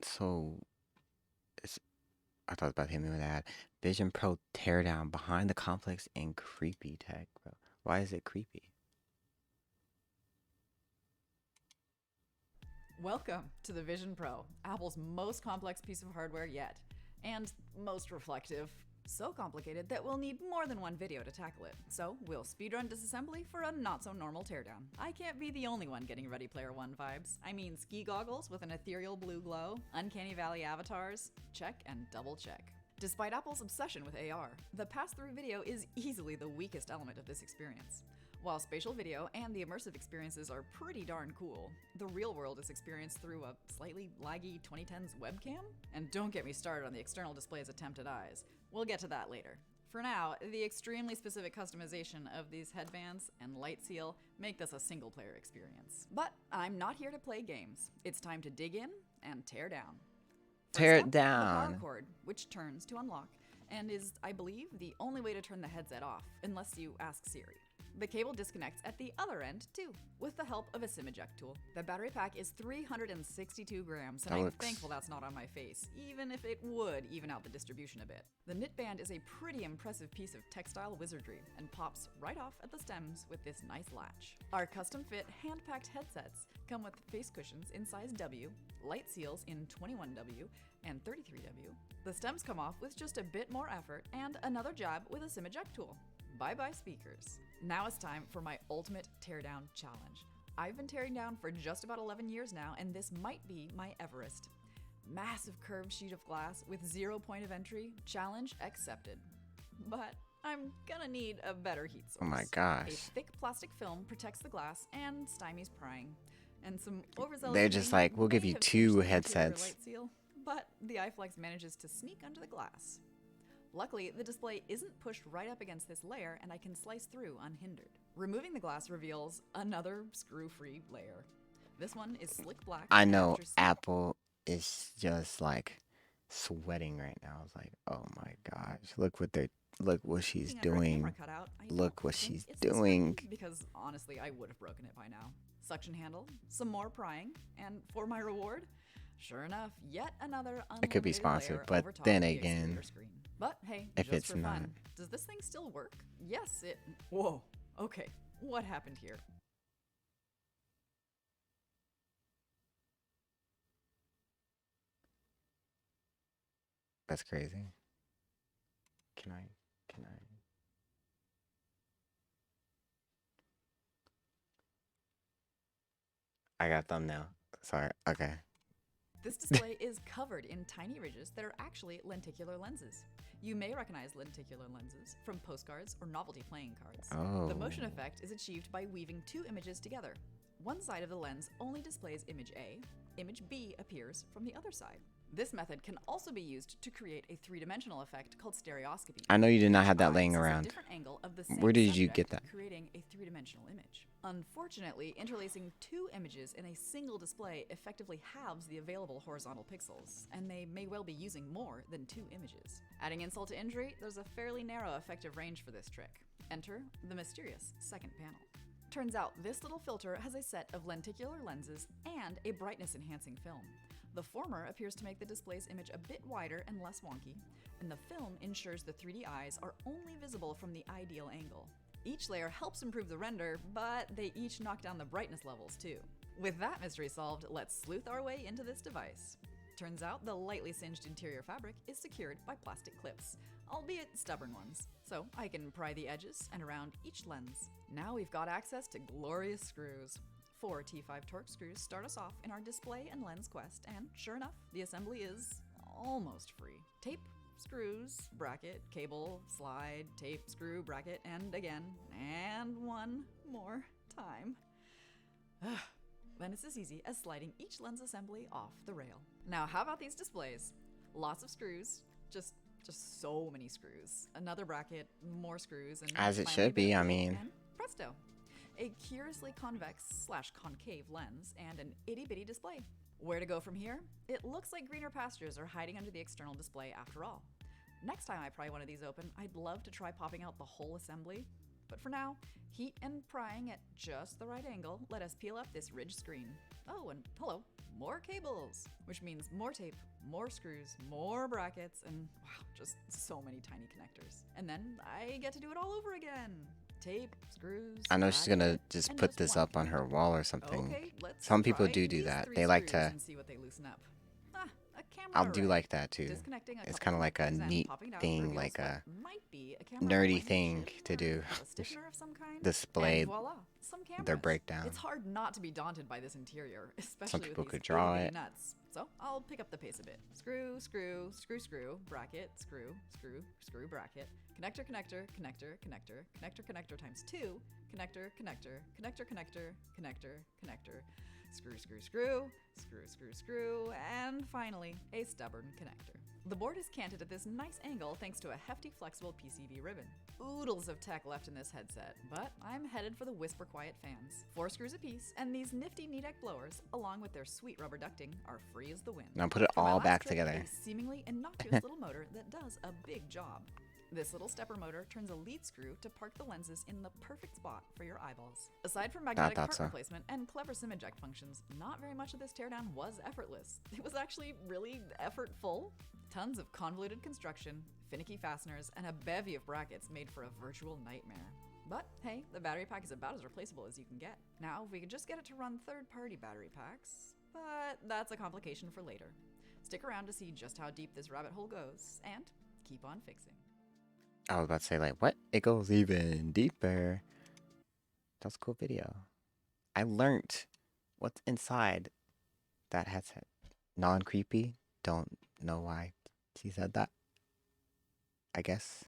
So it's, I thought about him with that. Vision Pro Teardown behind the complex and creepy tech, bro. Why is it creepy? Welcome to the Vision Pro, Apple's most complex piece of hardware yet, and most reflective. So complicated that we'll need more than one video to tackle it. So we'll speedrun disassembly for a not-so-normal teardown. I can't be the only one getting Ready Player One vibes. I mean ski goggles with an ethereal blue glow, Uncanny Valley avatars, check and double check. Despite Apple's obsession with AR, the pass-through video is easily the weakest element of this experience. While spatial video and the immersive experiences are pretty darn cool, the real world is experienced through a slightly laggy 2010s webcam? And don't get me started on the external display's attempted eyes. We'll get to that later. For now, the extremely specific customization of these headbands and light seal make this a single-player experience. But I'm not here to play games. It's time to dig in and tear down. Tear First it up, the power down. cord, which turns to unlock, and is, I believe, the only way to turn the headset off, unless you ask Siri. The cable disconnects at the other end, too, with the help of a SIM eject tool. The battery pack is 362 grams, and That I'm looks thankful that's not on my face, even if it would even out the distribution a bit. The knit band is a pretty impressive piece of textile wizardry, and pops right off at the stems with this nice latch. Our custom-fit, hand-packed headsets come with face cushions in size W, light seals in 21W, and 33W. The stems come off with just a bit more effort, and another jab with a SIM eject tool. Bye-bye speakers. Now it's time for my ultimate teardown challenge. I've been tearing down for just about 11 years now, and this might be my Everest. Massive curved sheet of glass with 0 point of entry, challenge accepted. But I'm gonna need a better heat source. oh my A gosh. thick plastic film protects the glass and stymies prying. And some overzealous They're just cleaning like, we'll give may you have two singed the interior headsets. light seal, but the iFlex manages to sneak under the glass. Luckily, the display isn't pushed right up against this layer, and I can slice through unhindered. Removing the glass reveals another screw-free layer. This one is slick black. I And know after Apple is just like sweating right now. It's like, oh my gosh, look what she's sneaking under a camera doing. cutout, I Look don't what think she's it's the doing. screen, because honestly, I would have broken it by now. Suction handle, some more prying, and for my reward, sure enough, yet another It could be unlimited sponsored, layer but over top then of the again, exterior screen. But hey, if just it's for not, fun, does this thing still work? Yes, it. Whoa. Okay, what happened here? that's crazy. Can I? Can I got thumbnail. Sorry. Okay. This display is covered in tiny ridges that are actually lenticular lenses. You may recognize lenticular lenses from postcards or novelty playing cards. The Oh, motion effect is achieved by weaving two images together. One side of the lens only displays image A, image B appears from the other side. This method can also be used to create a three-dimensional effect called stereoscopy. I know you did not Each have that eye laying sees a around. different angle of the same Where did you subject, get that? creating a three-dimensional image. Unfortunately, interlacing two images in a single display effectively halves the available horizontal pixels, and they may well be using more than two images. Adding insult to injury, there's a fairly narrow effective range for this trick. Enter the mysterious second panel. Turns out this little filter has a set of lenticular lenses and a brightness enhancing film. The former appears to make the display's image a bit wider and less wonky, and the film ensures the 3D eyes are only visible from the ideal angle. Each layer helps improve the render, but they each knock down the brightness levels too. With that mystery solved, let's sleuth our way into this device. Turns out the lightly singed interior fabric is secured by plastic clips, albeit stubborn ones, so I can pry the edges and around each lens. Now we've got access to glorious screws. 4 T5 Torx screws start us off in our display and lens quest, and sure enough, the assembly is almost free. Tape, screws, bracket, cable, slide, tape, screw, bracket, and again, and one more time. Then it's as easy as sliding each lens assembly off the rail. Now, how about these displays? Lots of screws, just so many screws. Another bracket, more screws, and As it finally a should bit be. of I glue, mean, and presto. A curiously convex/concave lens and an itty-bitty display. Where to go from here? It looks like greener pastures are hiding under the external display after all. Next time I pry one of these open, I'd love to try popping out the whole assembly. But for now, heat and prying at just the right angle let us peel up this ridged screen. Oh, and hello, more cables, which means more tape, more screws, more brackets, and wow, just so many tiny connectors. And then I get to do it all over again. Tape, screws. I know she's gonna bracket, just and put just this one. up on her wall or something. Okay, let's Some people try do these that. 3 They like screws to. and see what they loosen up. A camera I'll do array. like that too. Disconnecting a It's couple kind of like a connectors and neat popping it out thing, reveals like what a might be a camera nerdy pointing thing chip to or do. a stiffener of some kind. Display And voila, some cameras. their breakdown. It's hard not to be daunted by this interior, especially Some with people these could draw itty-bitty it. nuts. So I'll pick up the pace a bit. Screw, screw, screw, screw, bracket, screw, screw, screw, bracket, connector, connector, connector, connector, connector, connector times 2, connector, connector, connector, connector, connector, connector, screw, screw, screw, screw, screw, screw, and finally, a stubborn connector. The board is canted at this nice angle thanks to a hefty flexible PCV ribbon. Oodles of tech left in this headset, but I'm headed for the whisper quiet fans. 4 screws apiece, and these nifty Nidec blowers, along with their sweet rubber ducting, are free as the wind. Now put it For my all last back trick, together. a seemingly innocuous little motor that does a big job. This little stepper motor turns a lead screw to park the lenses in the perfect spot for your eyeballs. Aside from magnetic thought part so. replacement and clever SIM eject functions, not very much of this teardown was effortless. It was actually really effortful. Tons of convoluted construction, finicky fasteners, and a bevy of brackets made for a virtual nightmare. But hey, the battery pack is about as replaceable as you can get. Now, if we could just get it to run third-party battery packs, but that's a complication for later. Stick around to see just how deep this rabbit hole goes, and keep on fixing. I was about to say, like, what? It goes even deeper. That's a cool video. I learned what's inside that headset. Non-creepy. Don't know why she said that. I guess.